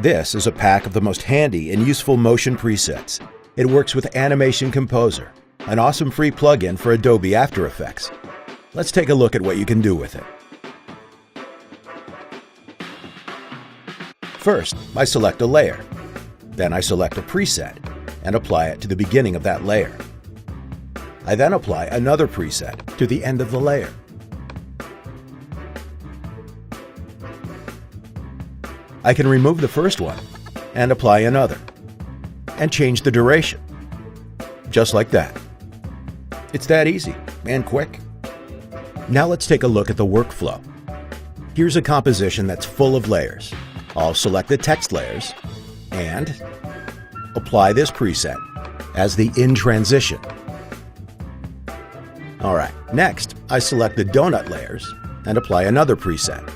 This is a pack of the most handy and useful motion presets. It works with Animation Composer, an awesome free plugin for Adobe After Effects. Let's take a look at what you can do with it. First, I select a layer. Then I select a preset and apply it to the beginning of that layer. I then apply another preset to the end of the layer. I can remove the first one and apply another, and change the duration. Just like that. It's that easy and quick. Now let's take a look at the workflow. Here's a composition that's full of layers. I'll select the text layers and apply this preset as the in transition. Alright, next I select the donut layers and apply another preset.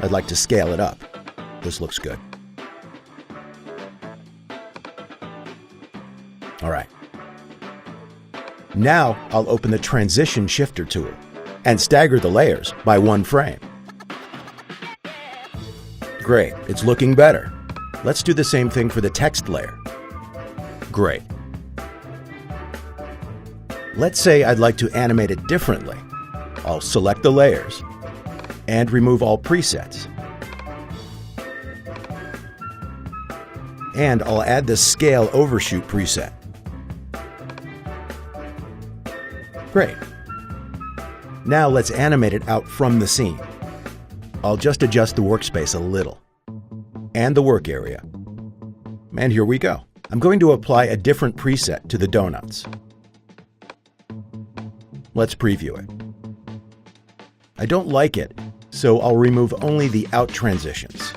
I'd like to scale it up. This looks good. Alright. Now I'll open the Transition Shifter tool and stagger the layers by one frame. Great, it's looking better. Let's do the same thing for the text layer. Great. Let's say I'd like to animate it differently. I'll select the layers and remove all presets. And I'll add the Scale Overshoot preset. Great. Now let's animate it out from the scene. I'll just adjust the workspace a little, and the work area. And here we go. I'm going to apply a different preset to the donuts. Let's preview it. I don't like it, so I'll remove only the out transitions.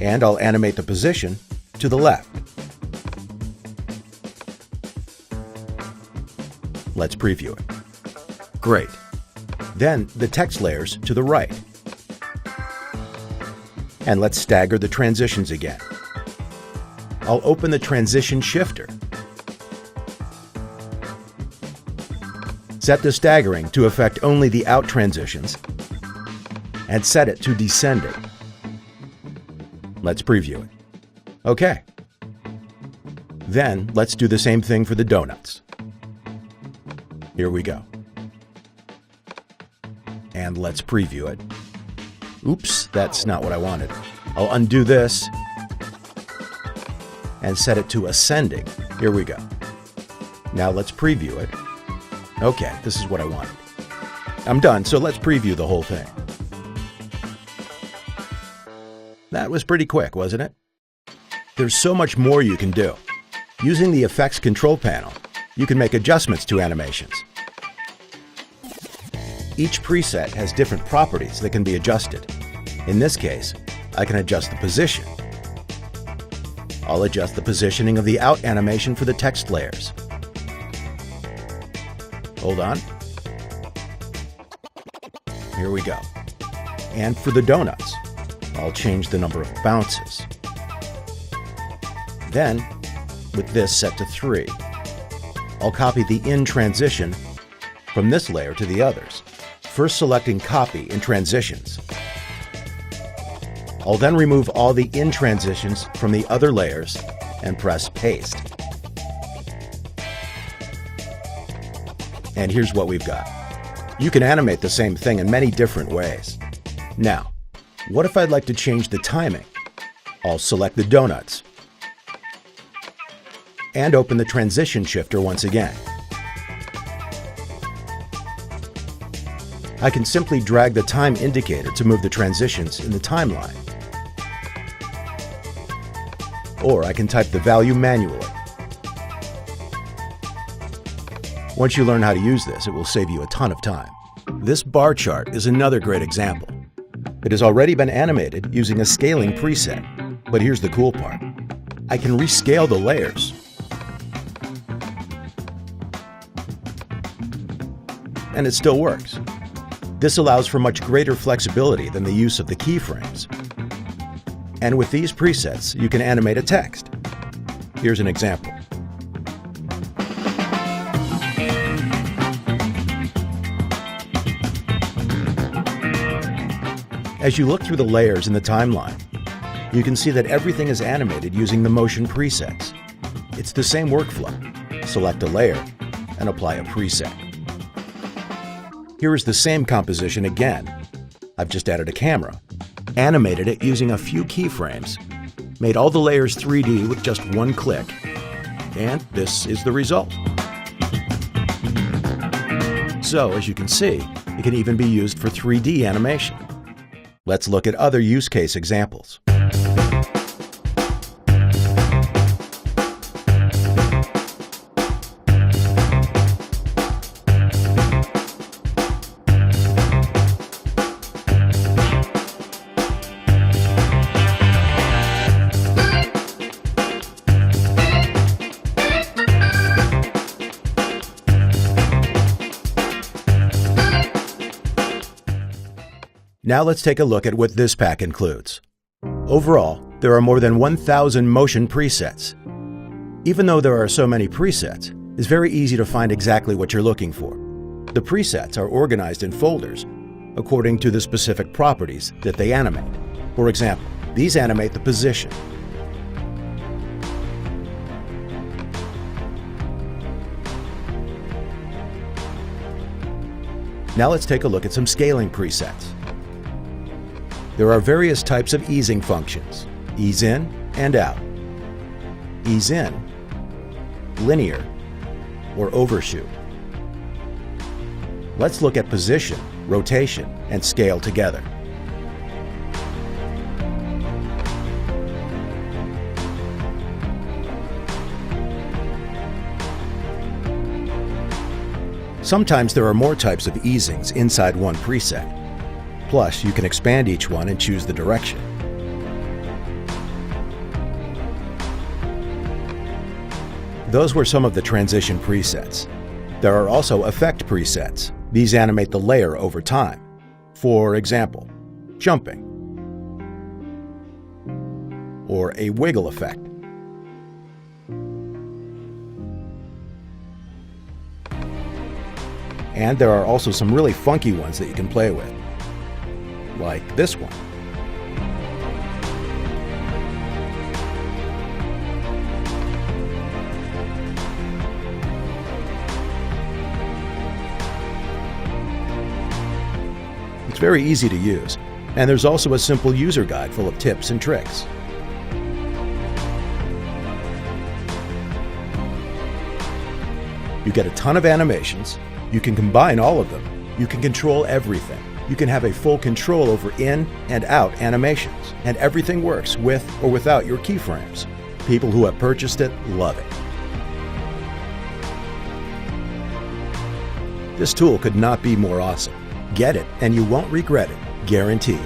And I'll animate the position to the left. Let's preview it. Great. Then the text layers to the right. And let's stagger the transitions again. I'll open the Transition Shifter. Set the staggering to affect only the out transitions and set it to descending. Let's preview it. OK. Then let's do the same thing for the donuts. Here we go. And let's preview it. Oops, that's not what I wanted. I'll undo this and set it to ascending. Here we go. Now let's preview it. Okay, this is what I wanted. I'm done, so let's preview the whole thing. That was pretty quick, wasn't it? There's so much more you can do. Using the Effects Control Panel, you can make adjustments to animations. Each preset has different properties that can be adjusted. In this case, I can adjust the position. I'll adjust the positioning of the out animation for the text layers. Hold on. Here we go. And for the donuts, I'll change the number of bounces. Then, with this set to 3, I'll copy the in transition from this layer to the others, first selecting Copy in Transitions. I'll then remove all the in transitions from the other layers and press Paste. And here's what we've got. You can animate the same thing in many different ways. Now, what if I'd like to change the timing? I'll select the donuts and open the Transition Shifter once again. I can simply drag the time indicator to move the transitions in the timeline. Or I can type the value manually. Once you learn how to use this, it will save you a ton of time. This bar chart is another great example. It has already been animated using a scaling preset, but here's the cool part. I can rescale the layers. And it still works. This allows for much greater flexibility than the use of the keyframes. And with these presets, you can animate a text. Here's an example. As you look through the layers in the timeline, you can see that everything is animated using the motion presets. It's the same workflow. Select a layer and apply a preset. Here is the same composition again. I've just added a camera, animated it using a few keyframes, made all the layers 3D with just one click, and this is the result. So, as you can see, it can even be used for 3D animation. Let's look at other use case examples. Now let's take a look at what this pack includes. Overall, there are more than 1,000 motion presets. Even though there are so many presets, it's very easy to find exactly what you're looking for. The presets are organized in folders according to the specific properties that they animate. For example, these animate the position. Now let's take a look at some scaling presets. There are various types of easing functions: ease in and out, ease in, linear, or overshoot. Let's look at position, rotation, and scale together. Sometimes there are more types of easings inside one preset. Plus, you can expand each one and choose the direction. Those were some of the transition presets. There are also effect presets. These animate the layer over time. For example, jumping, or a wiggle effect. And there are also some really funky ones that you can play with, like this one. It's very easy to use, and there's also a simple user guide full of tips and tricks. You get a ton of animations. You can combine all of them. You can control everything. You can have a full control over in and out animations, and everything works with or without your keyframes. People who have purchased it love it. This tool could not be more awesome. Get it and you won't regret it, guaranteed.